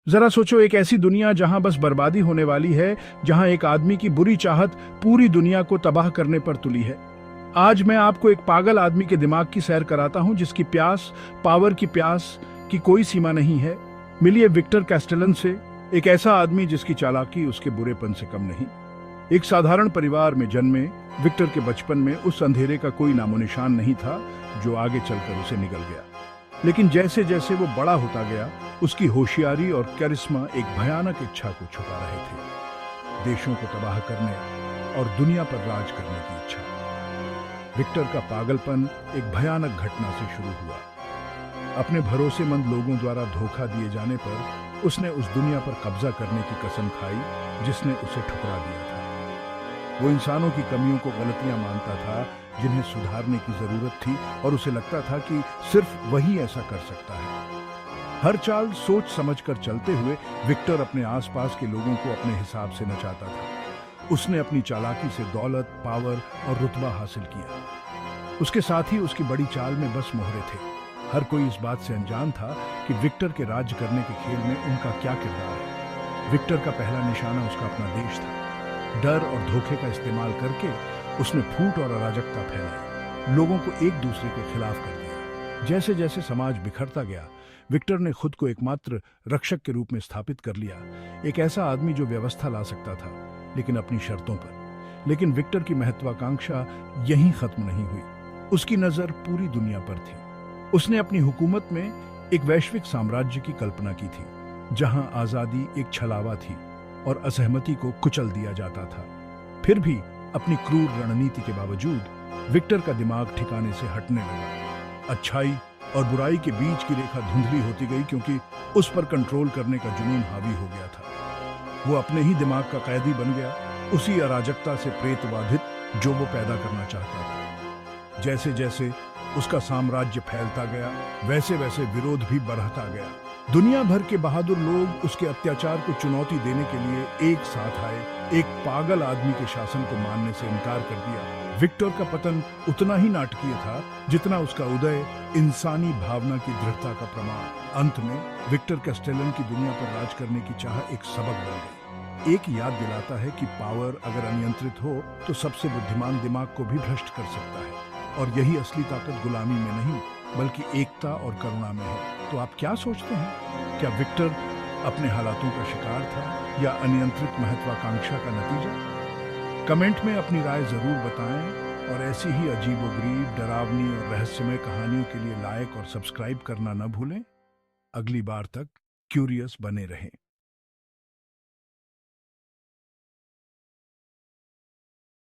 जरा सोचो, एक ऐसी दुनिया जहां बस बर्बादी होने वाली है, जहां एक आदमी की बुरी चाहत पूरी दुनिया को तबाह करने पर तुली है। आज मैं आपको एक पागल आदमी के दिमाग की सैर कराता हूं, जिसकी प्यास, पावर की प्यास की कोई सीमा नहीं है। मिलिए विक्टर कैस्टेलन से, एक ऐसा आदमी जिसकी चालाकी उसके बुरेपन से कम नहीं। एक साधारण परिवार में जन्मे विक्टर के बचपन में उस अंधेरे का कोई नामो निशान नहीं था जो आगे चलकर उसे निगल गया। लेकिन जैसे जैसे वो बड़ा होता गया, उसकी होशियारी और करिश्मा एक भयानक इच्छा को छुपा रहे थे, देशों को तबाह करने और दुनिया पर राज करने की इच्छा। विक्टर का पागलपन एक भयानक घटना से शुरू हुआ। अपने भरोसेमंद लोगों द्वारा धोखा दिए जाने पर उसने उस दुनिया पर कब्जा करने की कसम खाई जिसने उसे ठुकरा दिया था। वो इंसानों की कमियों को गलतियां मानता था जिन्हें सुधारने की जरूरत थी, और उसे लगता था कि सिर्फ वही ऐसा कर सकता है। हर चाल सोच समझकर चलते हुए विक्टर अपने आसपास के लोगों को अपने हिसाब से नचाता था। उसने अपनी चालाकी से दौलत, पावर और रुतबा हासिल किया। उसके साथ ही उसकी बड़ी चाल में बस मोहरे थे। हर कोई इस बात से अनजान था कि विक्टर के राज करने के खेल में उनका क्या किरदार है। विक्टर का पहला निशाना उसका अपना देश था। डर और धोखे का इस्तेमाल करके उसने फूट और अराजकता फैलाई, लोगों को एक दूसरे के खिलाफ कर दिया। जैसे जैसे समाज बिखरता गया, विक्टर ने खुद को एकमात्र रक्षक के रूप में स्थापित कर लिया, एक ऐसा आदमी जो व्यवस्था ला सकता था, लेकिन अपनी शर्तों पर। लेकिन विक्टर की महत्वाकांक्षा यहीं खत्म नहीं हुई। उसकी नजर पूरी दुनिया पर थी। उसने अपनी हुकूमत में एक वैश्विक साम्राज्य की कल्पना की थी, जहां आजादी एक छलावा थी और असहमति को कुचल दिया जाता था। फिर भी अपनी क्रूर रणनीति के बावजूद विक्टर का दिमाग ठिकाने से हटने लगा। अच्छाई और बुराई के बीच की रेखा धुंधली होती गई, क्योंकि उस पर कंट्रोल करने का जुनून हावी हो गया था। वो अपने ही दिमाग का कैदी बन गया, उसी अराजकता से प्रेतबाधित जो वो पैदा करना चाहता था। जैसे जैसे उसका साम्राज्य फैलता गया, वैसे वैसे विरोध भी बढ़ता गया। दुनिया भर के बहादुर लोग उसके अत्याचार को चुनौती देने के लिए एक साथ आए। एक पागल आदमी के शासन को मानने से इनकार कर दिया। विक्टर का पतन उतना ही नाटकीय था जितना उसका उदय इंसानी भावना की दृढ़ता का प्रमाण। अंत में विक्टर कैस्टेलन की दुनिया पर राज करने की चाह एक सबक बन गई। एक याद दिलाता है कि पावर अगर अनियंत्रित हो तो सबसे बुद्धिमान दिमाग को भी भ्रष्ट कर सकता है, और यही असली ताकत गुलामी में नहीं बल्कि एकता और करुणा में है। तो आप क्या सोचते हैं? क्या विक्टर अपने हालातों का शिकार था या अनियंत्रित महत्वाकांक्षा का नतीजा? कमेंट में अपनी राय जरूर बताएं, और ऐसी ही अजीबोगरीब, डरावनी और रहस्यमय कहानियों के लिए लाइक और सब्सक्राइब करना न भूलें। अगली बार तक क्यूरियस बने रहें।